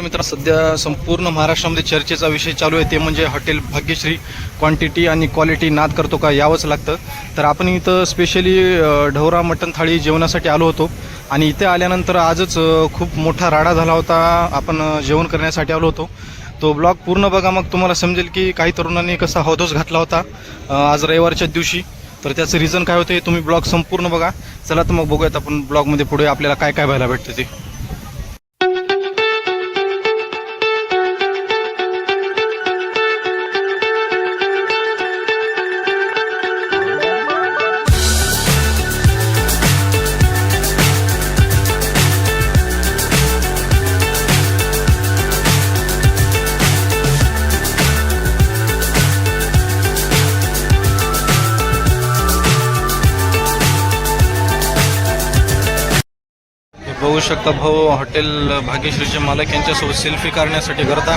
मित्र, सध्या संपूर्ण महाराष्ट्रामध्ये चर्चेचा विषय चालू आहे ते म्हणजे हॉटेल भाग्यश्री क्वांटिटी आणि क्वालिटी नाद करतो का यावंच लागतं. तर आपण इथं स्पेशली ढवरा मटण थाळी जेवणासाठी आलो होतो आणि इथे आल्यानंतर आजच खूप मोठा राडा झाला होता. आपण जेवण करण्यासाठी आलो होतो. तो ब्लॉग पूर्ण बघा, मग तुम्हाला समजेल की काही तरुणांनी कसा हौदोस घातला होता आज रविवारच्या दिवशी. तर त्याचं रिझन काय होतं हे तुम्ही ब्लॉग संपूर्ण बघा. चला तर मग बघूयात आपण ब्लॉगमध्ये पुढे आपल्याला काय काय पाहायला भेटतं ते. बघू शकता भाऊ, हॉटेल भाग्यश्रीचे मालक यांच्यासोबत सेल्फी काढण्यासाठी गर्दा.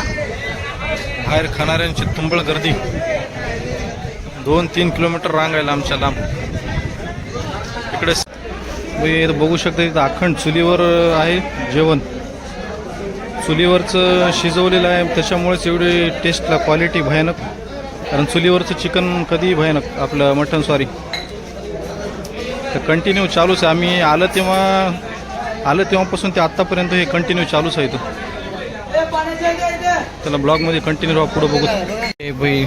बाहेर खाणाऱ्यांची तुंबळ गर्दी. 2-3 किलोमीटर रांग आहे लांबच्या लांब. इकडे बघू शकता इथं अखंड चुलीवर आहे जेवण. चुलीवरचं शिजवलेलं आहे, त्याच्यामुळेच एवढी टेस्टला क्वालिटी भयानक. कारण चुलीवरचं चिकन कधी भयानक, आपलं मटण सॉरी. तर कंटिन्यू चालूच आहे. आम्ही आलं तेव्हापासून ते आत्तापर्यंत हे कंटिन्यू चालूच आहे. त्याला ब्लॉगमध्ये कंटिन्यू राहा, पुढं बघू. हे भाई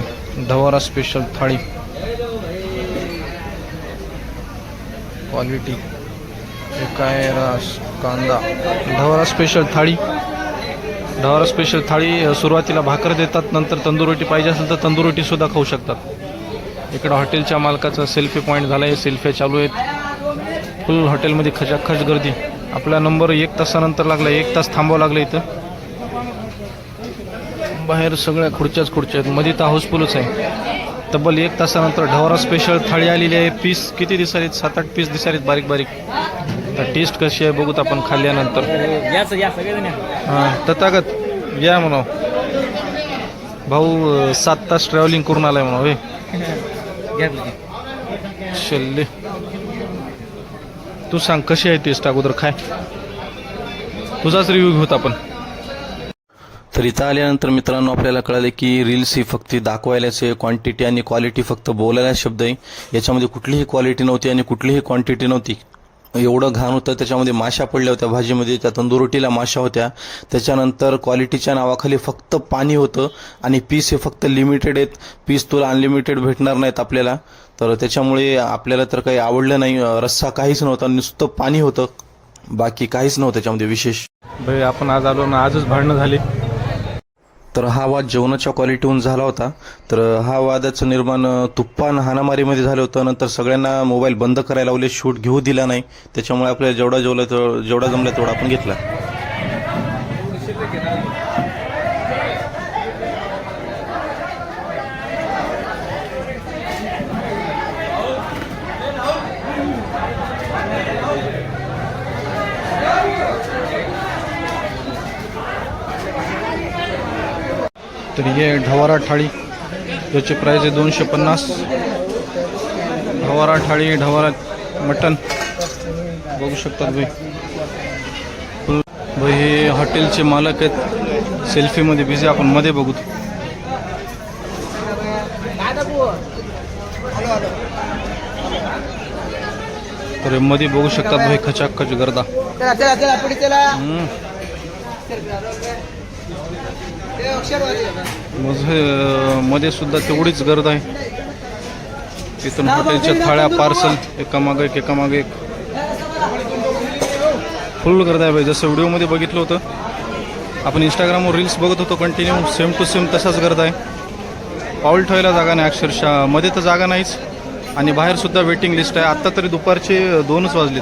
ढवरा स्पेशल थाळी क्वालिटी. हे काय रास कांदा. ढवरा स्पेशल थाळी सुरुवातीला भाकर देतात, नंतर तंदूर रोटी पाहिजे असेल तर तंदूर रोटी सुद्धा खाऊ शकतात. इकडं हॉटेलच्या मालकाचा सेल्फी पॉईंट झाला आहे. सेल्फ्या चालू आहेत. फुल हॉटेलमध्ये खचाखच गर्दी. आपला नंबर 1 तासानंतर लागला. 1 तास थांबावं लागलं इथं. बाहेर सगळ्या खुर्च्याच आहेत. मध्ये तर हाऊसफुलच आहे. तब्बल 1 तासानंतर ढवरा स्पेशल थाळी आलेली आहे. पीस किती दिसारीत? 7-8 पीस दिसारीत, बारीक बारीक. तर टेस्ट कशी आहे बघूत आपण खाल्ल्यानंतर. हां तथागत या म्हणा भाऊ. 7 तास ट्रॅव्हलिंग करून आलाय म्हणा. शल्ले तू सांग कशी आहे टेस्ट, अगोदर खाय, तुझाच रिव्ह्यू घेऊत आपण. तर इथं आल्यानंतर मित्रांनो आपल्याला कळाले की रील्स ही फक्त दाखवायलाच आहे. क्वांटिटी आणि क्वालिटी फक्त बोलायला शब्द आहे. याच्यामध्ये कुठलीही क्वालिटी नव्हती आणि कुठलीही क्वांटिटी नव्हती. एवढं घाण होतं. त्याच्यामध्ये माशा पडल्या होत्या भाजीमध्ये. त्या तंदूर रोटीला माशा होत्या. त्याच्यानंतर क्वालिटीच्या नावाखाली फक्त पाणी होतं आणि पीस हे फक्त लिमिटेड आहेत. पीस तुला अनलिमिटेड भेटणार नाहीत आपल्याला. तर त्याच्यामुळे आपल्याला तर काही आवडलं नाही. रस्सा काहीच नव्हता, नुसतं पाणी होतं, बाकी काहीच नव्हतं त्याच्यामध्ये विशेष. भाई आपण आज आलो ना, आजच भांडणं झाली. तर हा वाद जेवणाच्या क्वालिटीहून झाला होता. तर हा वादाचं निर्माण तुप्पान हाणामारीमध्ये झालं होतं. नंतर सगळ्यांना मोबाईल बंद करायला लावले, शूट घेऊ दिला नाही. त्याच्यामुळे आपल्याला जेवढा जमला तेवढा आपण घेतला. तर हे ढवरा थाळी, त्याची प्राईस आहे 250. ढवरा थाळी, ढवरा मटन बघू शकतात भाई. हे हॉटेलचे मालक आहेत, सेल्फीमध्ये बिझी. आपण मध्ये बघू. तर मध्ये बघू शकतात भाई खचाखच गर्दा. मध्ये सुद्धा तेवढीच गर्द आहे. तिथून हॉटेलच्या थाळ्या पार्सल एकामागे एक फुल गर्द आहे भाई. जसं व्हिडिओमध्ये बघितलं होतं आपण, इंस्टाग्रामवर रील्स बघत होतो कंटिन्यू, सेम टू सेम तसाच गर्द आहे. पाऊल ठेवायला जागा नाही अक्षरशः. मध्ये तर जागा नाहीच आणि बाहेर सुद्धा वेटिंग लिस्ट आहे. आत्ता तरी दुपारचे 2च वाजलेत.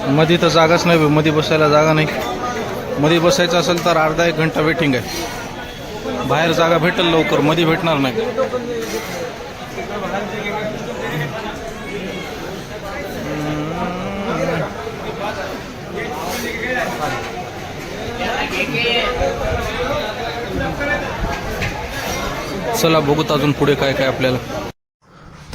मध्ये तर जागाच नाही, मध्ये बसायला जागा नाही. मध्ये बसायचं असेल तर अर्धा 1 घंटा वेटिंग आहे. बाहेर जागा भेटेल लवकर, मध्ये भेटणार नाही. चला बघूत अजून पुढे काय काय आपल्याला.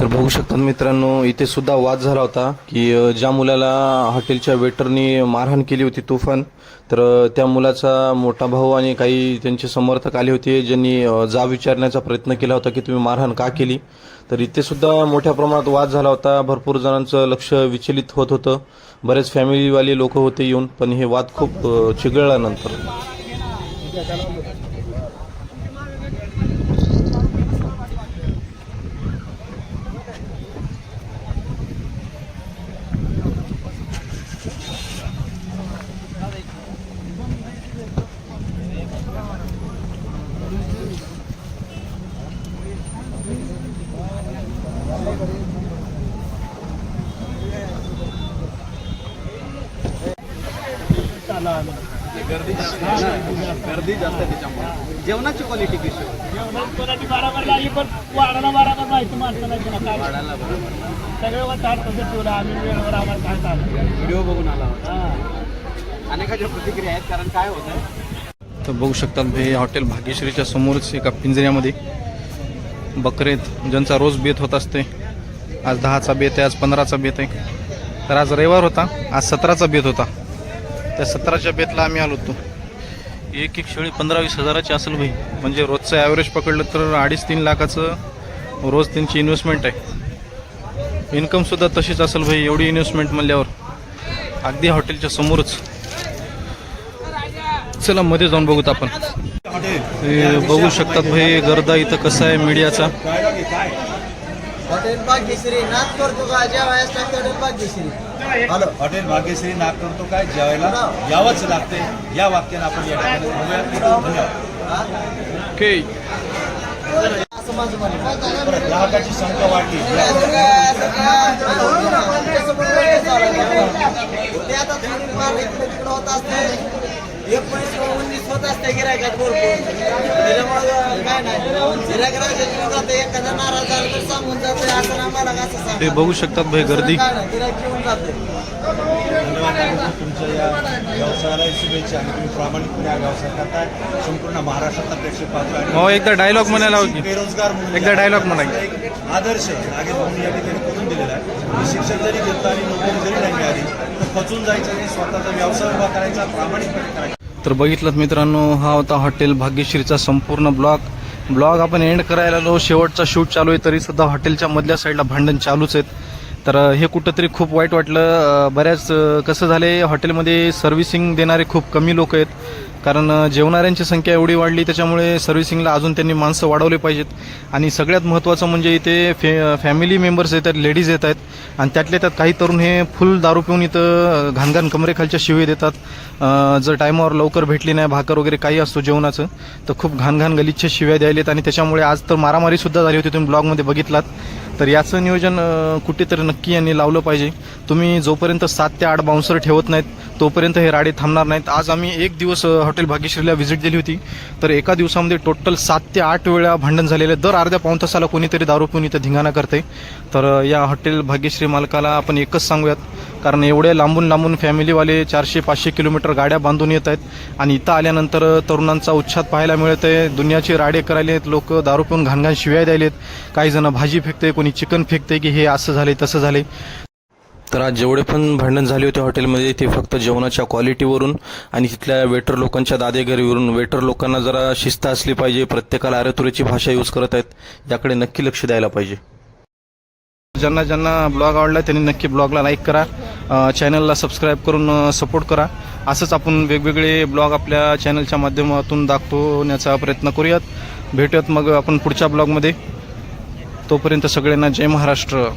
तर बघू शकतात मित्रांनो, इथे सुद्धा वाद झाला होता की ज्या मुलाला हॉटेलच्या वेटरनी मारहाण केली होती तुफान, तर त्या मुलाचा मोठा भाऊ आणि काही त्यांचे समर्थक आले होते, ज्यांनी जाब विचारण्याचा प्रयत्न केला होता की तुम्ही मारहाण का केली. तर इथे सुद्धा मोठ्या प्रमाणात वाद झाला होता. भरपूर जणांचं लक्ष विचलित होत होतं. बरेच फॅमिलीवाले लोक होते येऊन, पण हे वाद खूप चिघळल्यानंतर गर्दी जास्त आहे त्याच्यामुळे. जेवणाची क्वालिटी कशी आहे? जेवणाची क्वालिटी बरोबर लागली, पण वाढायला बरोबर माहिती माणसाला काय वाढायला बरोबर. सगळे वाट तसं ठेवलं आम्ही वेळेवर आम्हाला काय चाललं. व्हिडिओ बघून आला होता. अनेकांच्या प्रतिक्रिया आहेत, कारण काय होत आहे. तर बघू शकतात हे हॉटेल भाग्यश्रीच्या समोरच एका पिंजऱ्यामध्ये बकरे आहेत, ज्यांचा रोज बेत होत असते. आज 10चा बेत आहे, आज 15चा बेत आहे. तर आज रविवार होता, आज 17चा बेत होता. त्या 17च्या बेतला आम्ही आलो होतो. एक शेळी 15-20 हजाराची असेल भाई, म्हणजे रोजचं ॲव्हरेज पकडलं तर 2.5-3 लाखाचं रोज त्यांची इन्व्हेस्टमेंट आहे. इन्कमसुद्धा तशीच असेल भाई, एवढी इन्व्हेस्टमेंट म्हणल्यावर. अगदी हॉटेलच्या समोरच. चला मध्ये जाऊन बघूत आपण. बघू शकतात भाई गर्दा इथं कसं आहे मीडियाचा. हॉटेल भाग्यश्री नाथ करतो का जेवायला लागतं. Hotel Bhagyashree hello hotel Bhagyashree नाग करतो काय जेवायला यावंच लागते. या वाक्यानं आपण या ठिकाणी थांबूया. धन्यवाद. ओके. असं माझं म्हणणं. परत ग्राहकाची संख्या वाढली. ते आता थोडी मार इकडे तिकडे होत असते. 19 होत असते गिरायकात भरपूर. त्याच्यामुळे काय नाही गिरायक जाते. एखादा नाराज झाला तर सांगून जाते असं आम्हाला कसं सांग. ते बघू शकतात भाई गर्दी. गिरायक येऊन जाते. धन्यवाद. तुमच्या या व्यवसायाला शुभेच्छा आणि तुम्ही प्रामाणिकपणे हा व्यवसाय करताय. संपूर्ण महाराष्ट्रातला प्रेक्षक पाहतो आणि हो एकदा डायलॉग म्हणायला हवं की. बेरोजगार म्हणून एकदा डायलॉग म्हणा की. एक आदर्श नागेश भाऊंनी या ठिकाणी करून दिलेला आहे. शिक्षण जरी घेतलं आणि नोकरी जरी नाही मिळाली तर खचून जायचं आणि स्वतःचा व्यवसाय उभा करायचा, प्रामाणिकपणे करायचा. तर बघितलं मित्रांनो, हा होता हॉटेल भाग्यश्रीचा संपूर्ण ब्लॉग आपण एंड करायला आलो. शेवटचा शूट चालू आहे, तरी सुद्धा हॉटेलच्या मधल्या साईडला भांडण चालूच आहेत. तर हे कुठंतरी खूप वाईट वाटलं. बऱ्याच कसं झाले, हॉटेलमध्ये सर्व्हिसिंग देणारे खूप कमी लोक आहेत. कारण जेवणाऱ्यांची संख्या एवढी वाढली, त्याच्यामुळे सर्व्हिसिंगला अजून त्यांनी माणसं वाढवले पाहिजेत. आणि सगळ्यात महत्त्वाचं म्हणजे इथे फॅमिली मेंबर्स येतात, लेडीज येत आहेत. आणि त्यातल्या त्यात काही तरुण हे फुल दारू पिऊन इथं घाणघाण कमरेखालच्या शिवे देतात. जर टायमावर लवकर भेटली नाही, भाकर वगैरे काही असतो जेवणाचं, तर खूप घाणघाण गलिच्छ शिव्या द्यायलेत. आणि त्याच्यामुळे आज तर मारामारीसुद्धा झाली होती, तुम्ही ब्लॉगमध्ये बघितलात. तर याचं नियोजन कुठेतरी नक्की यांनी लावलं पाहिजे. तुम्ही जोपर्यंत 7 ते 8 बाउन्सर ठेवत नाहीत तोपर्यंत हे राडे थांबणार नाहीत. आज आम्ही एक दिवस हॉटेल भाग्यश्रीला व्हिजिट दिली होती, तर एका दिवसामध्ये टोटल 7 ते 8 वेळा भांडण झालेले. दर अर्ध्या पाऊण तासाला कोणीतरी दारू पिऊन इथं धिंगाणा करते. तर या हॉटेल भाग्यश्री मालकाला आपण एकच सांगूयात, कारण एवढे लांबून फॅमिलीवाले 400-500 किलोमीटर गाड्या बांधून येत आहेत आणि इथं आल्यानंतर तरुणांचा उच्छाद पाहायला मिळत आहे. दुनियाचे राडे करायले आहेत लोक, दारू पिऊन घाणघाण शिव्या द्यायलेत. काही जण भाजी फेकते, कोणी चिकन फेकते की हे असं झाले तसं झाले. तर आज जेवढे पण भांडण झाले होते हॉटेलमध्ये, ते फक्त जेवणाच्या क्वालिटीवरून आणि तिथल्या वेटर लोकांच्या दादेगिरीवरून. वेटर लोकांना जरा शिस्त असली पाहिजे, प्रत्येकाला अरेतुरीची भाषा यूज करत आहेत, याकडे नक्की लक्ष द्यायला पाहिजे. ज्यांना ब्लॉग आवडला त्यांनी नक्की ब्लॉगला लाईक करा, चॅनलला सबस्क्राईब करून सपोर्ट करा. असंच आपण वेगवेगळे ब्लॉग आपल्या चॅनलच्या माध्यमातून दाखवण्याचा प्रयत्न करूयात. भेटूयात मग आपण पुढच्या ब्लॉगमध्ये. तोपर्यंत सगळ्यांना जय महाराष्ट्र.